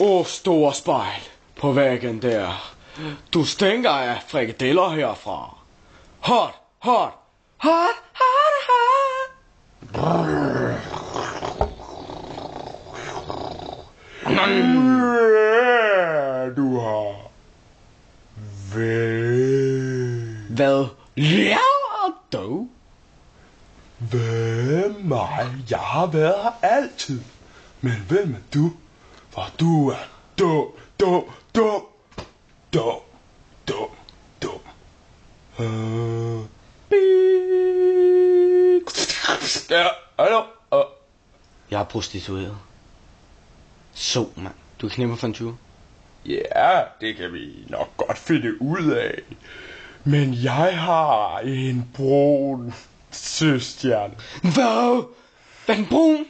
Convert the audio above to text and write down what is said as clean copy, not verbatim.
Åh, store spejl på væggen der. Du stinker af frikadeller herfra. Hot, hot, hot, hot, hot. Du har Hvad laver du? mig? Jeg har været her altid. Men hvem er du? For du er dum. Ja, hallo? Jeg er prostitueret. Så, mand. Du knipper for en 20. Ja, det kan vi nok godt finde ud af. Men jeg har en brun søstjerne. Hvad? Er den brun?